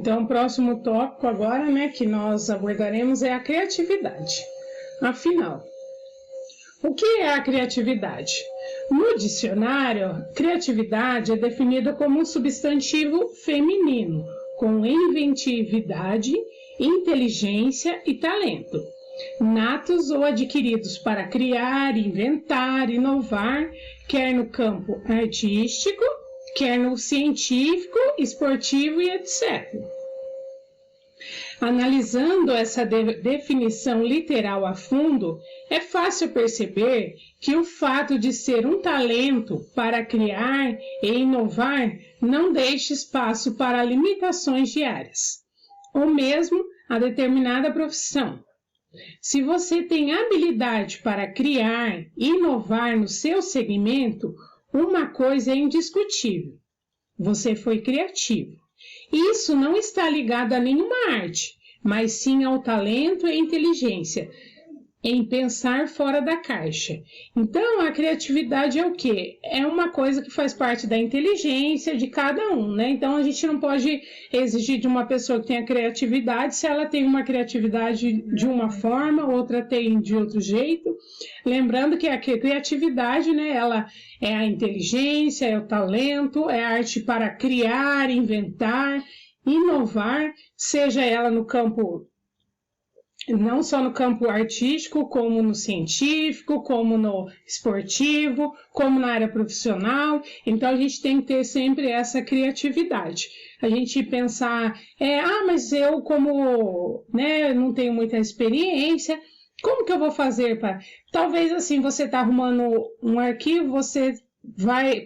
Então, o próximo tópico agora, né, que nós abordaremos é a criatividade. Afinal, o que é a criatividade? No dicionário, criatividade é definida como um substantivo feminino, com inventividade, inteligência e talento, natos ou adquiridos para criar, inventar, inovar, quer no campo artístico, quer no científico, esportivo e etc. Analisando essa definição literal a fundo, é fácil perceber que o fato de ser um talento para criar e inovar não deixa espaço para limitações diárias, ou mesmo a determinada profissão. Se você tem habilidade para criar e inovar no seu segmento, uma coisa é indiscutível: você foi criativo. Isso não está ligado a nenhuma arte, mas sim ao talento e inteligência em pensar fora da caixa. Então, a criatividade é o quê? É uma coisa que faz parte da inteligência de cada um, né? Então, a gente não pode exigir de uma pessoa que tenha criatividade se ela tem uma criatividade de uma forma, outra tem de outro jeito. Lembrando que a criatividade, né, ela é a inteligência, é o talento, é a arte para criar, inventar, inovar, seja ela no campo, não só no campo artístico, como no científico, como no esportivo, como na área profissional. Então, a gente tem que ter sempre essa criatividade. A gente pensar, mas eu como, né, não tenho muita experiência, como que eu vou fazer para... Talvez assim, você está arrumando um arquivo, você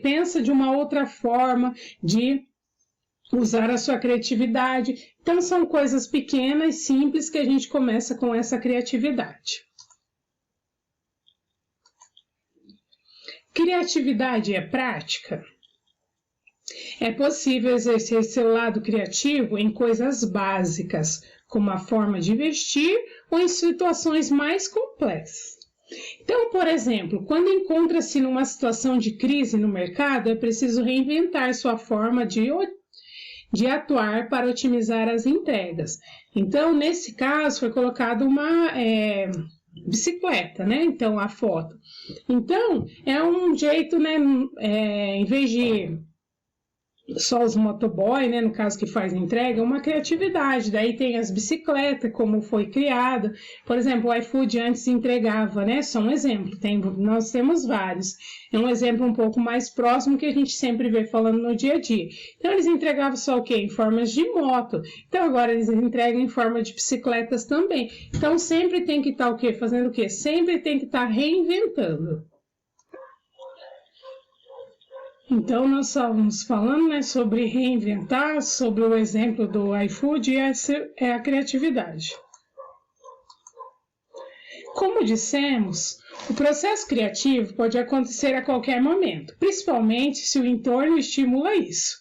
pensa de uma outra forma de usar a sua criatividade. Então, são coisas pequenas, simples, que a gente começa com essa criatividade. Criatividade é prática? É possível exercer seu lado criativo em coisas básicas, como a forma de vestir ou em situações mais complexas. Então, por exemplo, quando encontra-se numa situação de crise no mercado, é preciso reinventar sua forma de atuar para otimizar as entregas. Então, nesse caso, foi colocada uma bicicleta, né? Então, a foto. Então, é um jeito, né? Em vez de só os motoboy, né, no caso que faz entrega, uma criatividade. Daí tem as bicicletas, como foi criada. Por exemplo, o iFood antes entregava, né, só um exemplo, nós temos vários. É um exemplo um pouco mais próximo que a gente sempre vê falando no dia a dia. Então, eles entregavam só o quê? Em formas de moto. Então, agora eles entregam em forma de bicicletas também. Então, sempre tem que estar o quê? Fazendo o quê? Sempre tem que estar reinventando. Então, nós estávamos falando, né, sobre reinventar, sobre o exemplo do iFood, e essa é a criatividade. Como dissemos, o processo criativo pode acontecer a qualquer momento, principalmente se o entorno estimula isso.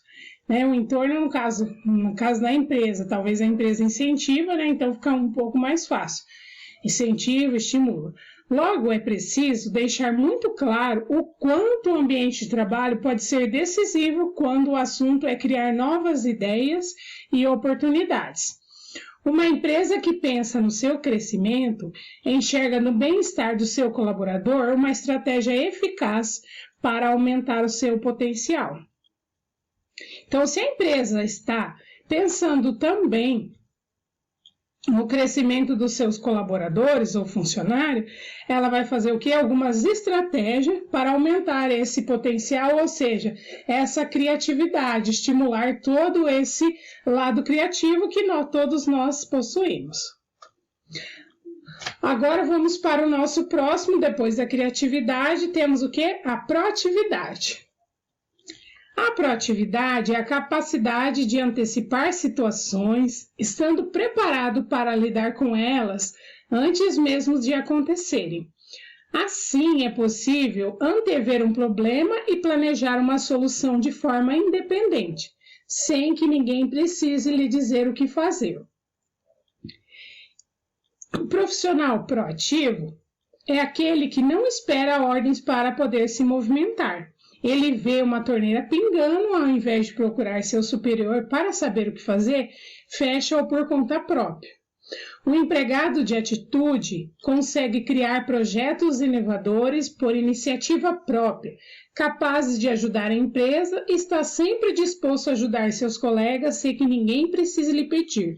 Né? O entorno, no caso da empresa, talvez a empresa incentiva, né, então fica um pouco mais fácil. Incentiva, estimula. Logo, é preciso deixar muito claro o quanto o ambiente de trabalho pode ser decisivo quando o assunto é criar novas ideias e oportunidades. Uma empresa que pensa no seu crescimento enxerga no bem-estar do seu colaborador uma estratégia eficaz para aumentar o seu potencial. Então, se a empresa está pensando também no crescimento dos seus colaboradores ou funcionários, ela vai fazer o quê? Algumas estratégias para aumentar esse potencial, ou seja, essa criatividade, estimular todo esse lado criativo que todos nós possuímos. Agora vamos para o nosso próximo, depois da criatividade, temos o quê? A proatividade. A proatividade é a capacidade de antecipar situações, estando preparado para lidar com elas antes mesmo de acontecerem. Assim, é possível antever um problema e planejar uma solução de forma independente, sem que ninguém precise lhe dizer o que fazer. O profissional proativo é aquele que não espera ordens para poder se movimentar. ele vê uma torneira pingando, ao invés de procurar seu superior para saber o que fazer, fecha-o por conta própria. O empregado de atitude consegue criar projetos inovadores por iniciativa própria, capazes de ajudar a empresa e está sempre disposto a ajudar seus colegas sem que ninguém precise lhe pedir.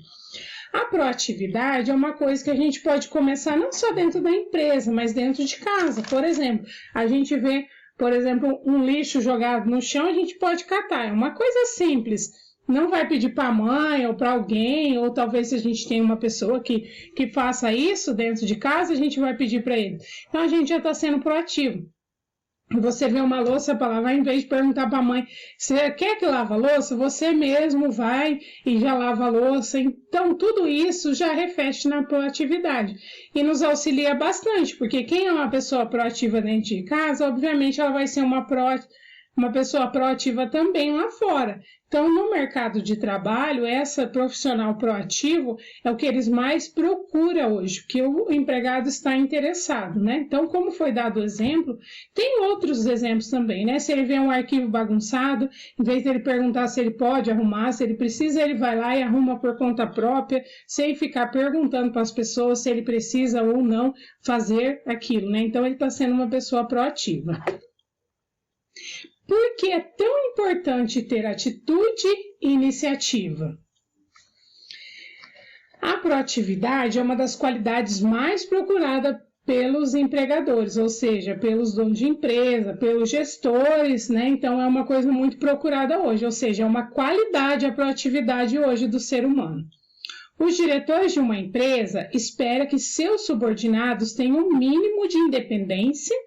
A proatividade é uma coisa que a gente pode começar não só dentro da empresa, mas dentro de casa. Por exemplo, a gente vê, por exemplo, um lixo jogado no chão, a gente pode catar. É uma coisa simples. Não vai pedir para a mãe ou para alguém, ou talvez se a gente tem uma pessoa que faça isso dentro de casa, a gente vai pedir para ele. Então a gente já está sendo proativo. Você vê uma louça para lavar, em vez de perguntar para a mãe, você quer que lave a louça? Você mesmo vai e já lava a louça. Então, tudo isso já reflete na proatividade e nos auxilia bastante, porque quem é uma pessoa proativa dentro de casa, obviamente ela vai ser uma pessoa proativa também lá fora. Então, no mercado de trabalho, essa profissional proativo é o que eles mais procuram hoje, porque o empregado está interessado, né? Então, como foi dado o exemplo, tem outros exemplos também, né? Se ele vê um arquivo bagunçado, em vez de ele perguntar se ele pode arrumar, se ele precisa, ele vai lá e arruma por conta própria, sem ficar perguntando para as pessoas se ele precisa ou não fazer aquilo, né? Então, ele está sendo uma pessoa proativa. Por que é tão importante ter atitude e iniciativa? A proatividade é uma das qualidades mais procuradas pelos empregadores, ou seja, pelos donos de empresa, pelos gestores, né? Então é uma coisa muito procurada hoje, ou seja, é uma qualidade a proatividade hoje do ser humano. Os diretores de uma empresa esperam que seus subordinados tenham um mínimo de independência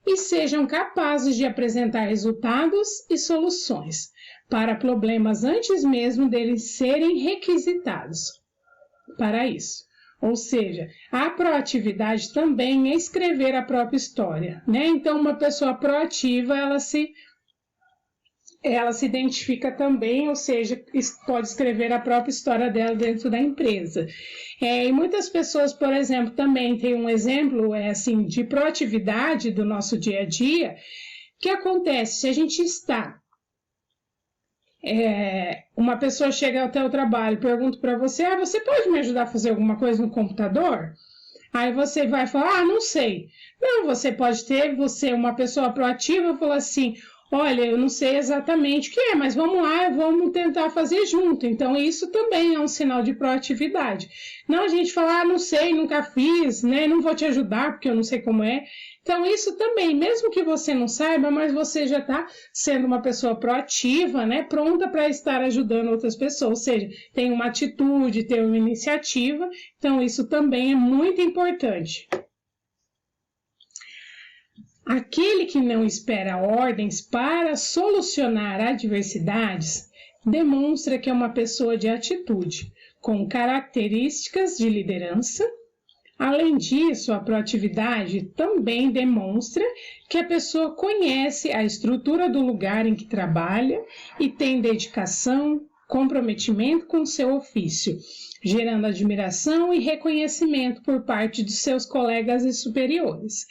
e sejam capazes de apresentar resultados e soluções para problemas antes mesmo deles serem requisitados para isso. Ou seja, a proatividade também é escrever a própria história, né? Então, uma pessoa proativa, ela se identifica também, ou seja, pode escrever a própria história dela dentro da empresa. E muitas pessoas, por exemplo, também tem um exemplo assim, de proatividade do nosso dia a dia, que acontece se a gente está... uma pessoa chega até o trabalho e pergunta para você, você pode me ajudar a fazer alguma coisa no computador? Aí você vai falar, não sei. Não, você pode ter, você uma pessoa proativa, fala assim... Olha, eu não sei exatamente o que é, mas vamos lá, vamos tentar fazer junto. Então, isso também é um sinal de proatividade. Não a gente falar, não sei, nunca fiz, né? Não vou te ajudar porque eu não sei como é. Então, isso também, mesmo que você não saiba, mas você já está sendo uma pessoa proativa, né? Pronta para estar ajudando outras pessoas. Ou seja, tem uma atitude, tem uma iniciativa. Então, isso também é muito importante. Aquele que não espera ordens para solucionar adversidades demonstra que é uma pessoa de atitude, com características de liderança. Além disso, a proatividade também demonstra que a pessoa conhece a estrutura do lugar em que trabalha e tem dedicação, comprometimento com seu ofício, gerando admiração e reconhecimento por parte de seus colegas e superiores.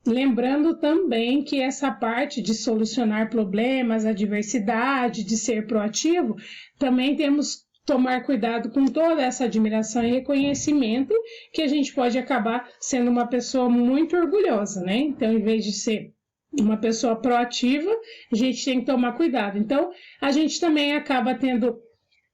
Lembrando também que essa parte de solucionar problemas, adversidade, de ser proativo, também temos que tomar cuidado com toda essa admiração e reconhecimento, que a gente pode acabar sendo uma pessoa muito orgulhosa, né? Então, em vez de ser uma pessoa proativa, a gente tem que tomar cuidado. Então, a gente também acaba tendo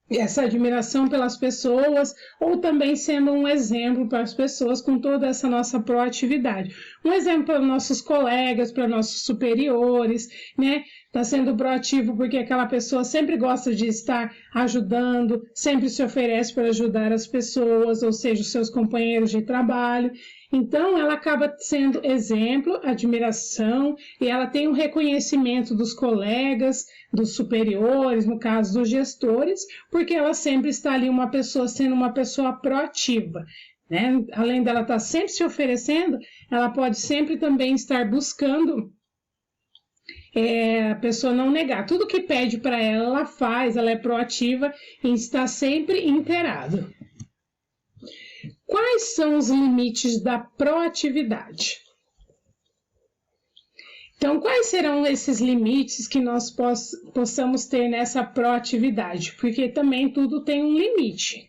essa admiração pelas pessoas, ou também sendo um exemplo para as pessoas com toda essa nossa proatividade. Um exemplo para nossos colegas, para nossos superiores, né? Está sendo proativo porque aquela pessoa sempre gosta de estar ajudando, sempre se oferece para ajudar as pessoas, ou seja, os seus companheiros de trabalho. Então, ela acaba sendo exemplo, admiração, e ela tem um reconhecimento dos colegas, dos superiores, no caso dos gestores, porque ela sempre está ali uma pessoa sendo uma pessoa proativa, né? Além dela estar sempre se oferecendo, ela pode sempre também estar buscando a pessoa não negar. Tudo que pede para ela faz, ela é proativa e está sempre inteirado. Quais são os limites da proatividade? Então, quais serão esses limites que nós possamos ter nessa proatividade? Porque também tudo tem um limite.